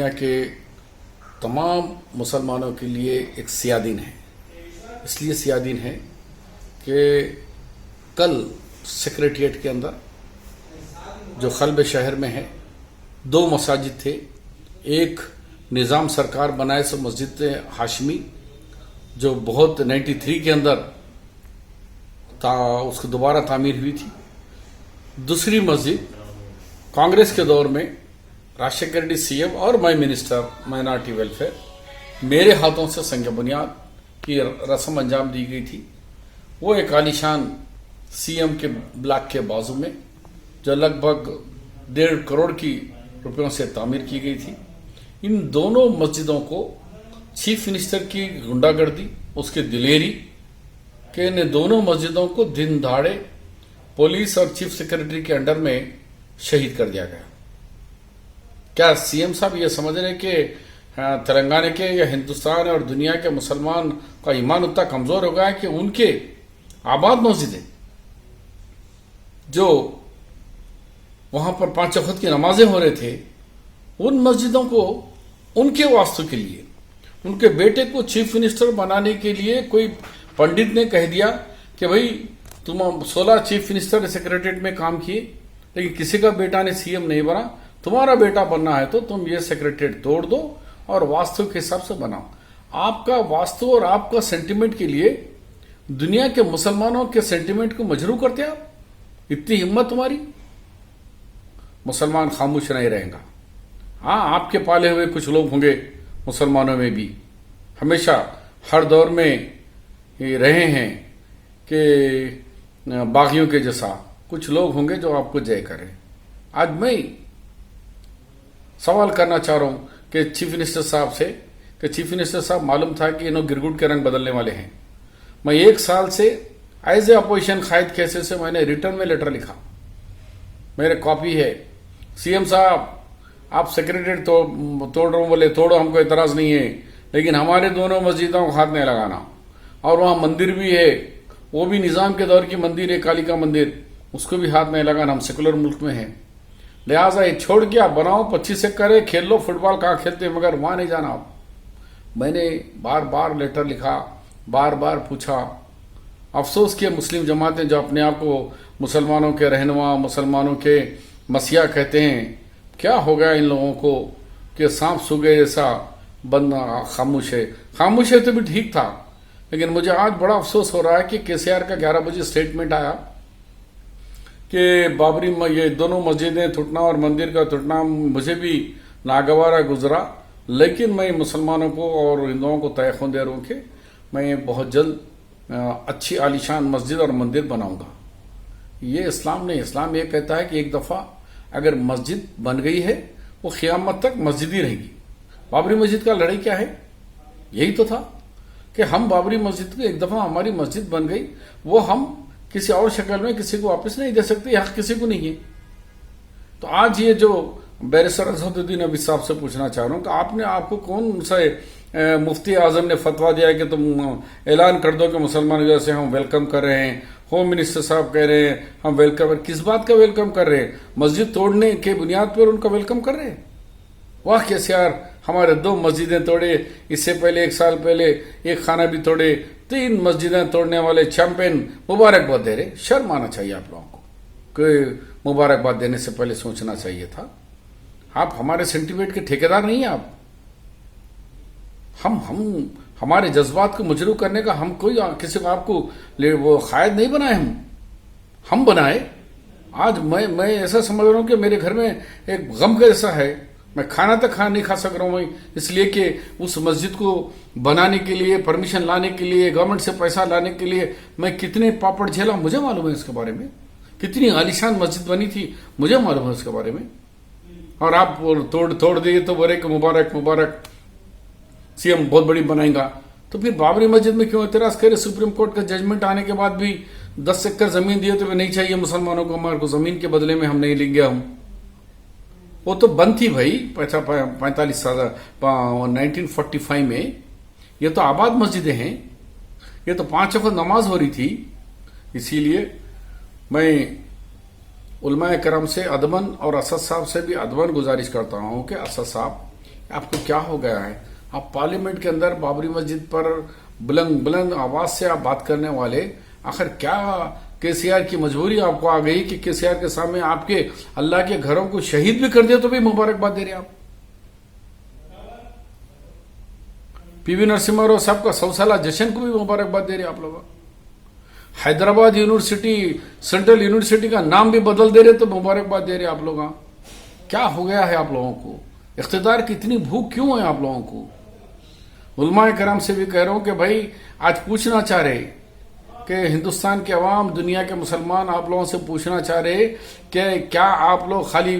दुनिया के तमाम मुसलमानों के लिए एक सियाह दिन है। इसलिए सियाह दिन है कि कल सेक्रेटेरिएट के अंदर जो खल्ब शहर में है 2 मसाजिद थे। एक निज़ाम सरकार बनाए से मस्जिद हाशमी जो बहुत 93 के अंदर उसको दोबारा तामीर हुई थी। दूसरी मस्जिद कांग्रेस के दौर में राजशेखर रेड्डी सीएम और मैं मिनिस्टर माइनॉरिटी वेलफेयर मेरे हाथों से संग बुनियाद की रस्म अंजाम दी गई थी। वो एक आलीशान सीएम के ब्लॉक के बाजू में जो लगभग 1.5 करोड़ की रुपयों से तामीर की गई थी। इन दोनों मस्जिदों को चीफ मिनिस्टर की गुंडागर्दी, उसकी दिलेरी के इन दोनों मस्जिदों को दिन दहाड़े पुलिस और चीफ सेक्रेटरी के अंडर में शहीद कर दिया गया। क्या सीएम साहब ये समझ रहे कि तेलंगाना के या हिंदुस्तान और दुनिया के मुसलमान का ईमान उतना कमजोर हो गया है कि उनके आबाद मस्जिदें जो वहां पर 5 वक्त की नमाजें हो रहे थे, उन मस्जिदों को उनके वास्तु के लिए उनके बेटे को चीफ मिनिस्टर बनाने के लिए कोई पंडित ने कह दिया कि भाई तुम 16 चीफ मिनिस्टर सेक्रेटरीट में काम किए लेकिन किसी का बेटा ने सीएम नहीं बना, तुम्हारा बेटा बनना है तो तुम ये सेक्रेटरीट तोड़ दो और वास्तु के हिसाब से बनाओ। आपका वास्तु और आपका सेंटिमेंट के लिए दुनिया के मुसलमानों के सेंटिमेंट को मजरू करते आप? इतनी हिम्मत तुम्हारी? मुसलमान खामोश नहीं रहेगा। हाँ, आपके पाले हुए कुछ लोग होंगे मुसलमानों में भी, हमेशा हर दौर में ये रहे हैं कि बागियों के जैसा कुछ लोग होंगे जो आपको जय करें। आज मैं सवाल करना चाह रहा हूं कि चीफ मिनिस्टर साहब से कि चीफ मिनिस्टर साहब, मालूम था कि इन्होंने गिरगुट के रंग बदलने वाले हैं। मैं 1 साल से एज ए अपोजिशन कायद कैसे से मैंने रिटर्न में लेटर लिखा, मेरे कॉपी है। सीएम साहब, आप सेक्रेटरी तोड़ रहे हो, बोले तोड़ो, हमको एतराज नहीं है, लेकिन हमारे दोनों मस्जिदों को हाथ नहीं लगाना। और वहां मंदिर भी है, वो भी निजाम के दौर की मंदिर है, कालिका मंदिर, उसको भी हाथ नहीं लगाना। हम सेकुलर मुल्क में हैं, लिहाजा ये छोड़ के आप बनाओ, 25 एकड़ है, खेल लो, फुटबॉल कहाँ खेलते हैं, मगर वहां नहीं जाना आप। मैंने बार बार लेटर लिखा, बार बार पूछा। अफसोस किया मुस्लिम जमातें जो अपने आप को मुसलमानों के रहनुमा, मुसलमानों के मसीहा कहते हैं, क्या हो गया इन लोगों को कि सांप सूगे जैसा बंदा खामोश है। खामोश है तो भी ठीक था, लेकिन मुझे आज बड़ा अफसोस हो रहा है कि केसीआर का 11 बजे स्टेटमेंट आया कि बाबरी ये दोनों मस्जिदें टूटना और मंदिर का टूटना मुझे भी नागवारा गुजरा, लेकिन मैं मुसलमानों को और हिंदुओं को तयखुन दे रहा हूं कि मैं बहुत जल्द अच्छी आलीशान मस्जिद और मंदिर बनाऊंगा। ये इस्लाम नहीं। इस्लाम ये कहता है कि एक दफ़ा अगर मस्जिद बन गई है वो क़यामत तक मस्जिद ही रहेगी। बाबरी मस्जिद का लड़ाई क्या है? यही तो था कि हम बाबरी मस्जिद को एक दफ़ा हमारी मस्जिद बन गई, वो हम किसी और शक्ल में किसी को वापस नहीं दे सकते, हक किसी को नहीं है। तो आज ये जो बैरिस्टर असदुद्दीन अवी साहब से पूछना चाह रहा हूं कि आपने आपको कौन सा मुफ्ती आजम ने फतवा दिया कि तुम ऐलान कर दो कि मुसलमान जैसे हम वेलकम कर रहे हैं। होम मिनिस्टर साहब कह रहे हैं हम वेलकम, किस बात का वेलकम कर रहे हैं? मस्जिद तोड़ने के बुनियाद पर उनका वेलकम कर रहे हैं? वाह केसीआर, हमारे 2 मस्जिदें तोड़े, इससे पहले 1 साल पहले एक खाना भी तोड़े, 3 मस्जिदें तोड़ने वाले चैंपियन मुबारकबाद दे रहे। शर्म आना चाहिए आप लोगों को कि मुबारकबाद देने से पहले सोचना चाहिए था। आप हमारे सेंटिमेंट के ठेकेदार नहीं हैं। आप हम हमारे जज्बात को मजरू करने का हम कोई किसी को आपको वो कायद नहीं बनाए, हम बनाए। आज मैं ऐसा समझ रहा हूं कि मेरे घर में एक गम का जैसा है, मैं खाना तक नहीं खा सक रहा हूं, इसलिए कि उस मस्जिद को बनाने के लिए, परमिशन लाने के लिए, गवर्नमेंट से पैसा लाने के लिए मैं कितने पापड़ झेला मुझे मालूम है इसके बारे में। कितनी आलीशान मस्जिद बनी थी मुझे मालूम है इसके बारे में। और आप तोड़ दिए तो बोले कि मुबारक मुबारक, सीएम बहुत बड़ी बनाएगा। तो फिर बाबरी मस्जिद में क्यों एतराज करे? सुप्रीम कोर्ट का जजमेंट आने के बाद भी 10 एकड़ जमीन दिए तो नहीं चाहिए मुसलमानों को, हमारे को जमीन के बदले में हम नहीं लेंगे। हम वो तो बंद थी भाई 45 साल 1945 में। ये तो आबाद मस्जिदें हैं, ये तो 5 वक्त नमाज हो रही थी। इसीलिए मैं उलमाए करम से अदबन और असद साहब से भी अदबन गुजारिश करता हूं कि असद साहब आपको क्या हो गया है? आप पार्लियामेंट के अंदर बाबरी मस्जिद पर बुलंद बुलंद आवाज से आप बात करने वाले, आखिर क्या केसीआर की मजबूरी आपको आ गई कि केसीआर के सामने आपके अल्लाह के घरों को शहीद भी कर दिया तो भी मुबारकबाद दे रहे आप? पीवी नरसिम्हा राव साहब का 100 साला जश्न को भी मुबारकबाद दे रहे आप लोग। हैदराबाद यूनिवर्सिटी सेंट्रल यूनिवर्सिटी का नाम भी बदल दे रहे तो मुबारकबाद दे रहे आप लोग। क्या हो गया है आप लोगों को? इख्तिदार की इतनी भूख क्यों है आप लोगों को? उलमाए कराम से भी कह रहा हूं कि भाई आज पूछना चाह रहे कि हिंदुस्तान के अवाम, दुनिया के मुसलमान आप लोगों से पूछना चाह रहे कि क्या आप लोग खाली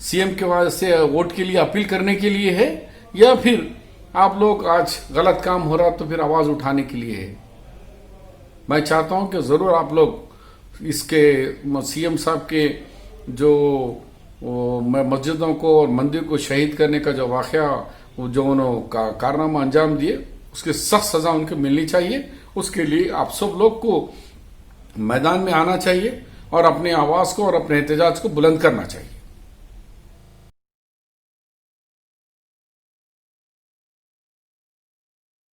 सीएम के वजह से वोट के लिए अपील करने के लिए है, या फिर आप लोग आज गलत काम हो रहा तो फिर आवाज उठाने के लिए है? मैं चाहता हूं कि जरूर आप लोग इसके सीएम साहब के जो मस्जिदों को और मंदिर को शहीद करने का जो वाकया, जो उन्होंने कारनामा अंजाम दिए, उसकी सख्त सजा उनको मिलनी चाहिए। उसके लिए आप सब लोग को मैदान में आना चाहिए और अपनी आवाज को और अपने एहतजाज को बुलंद करना चाहिए।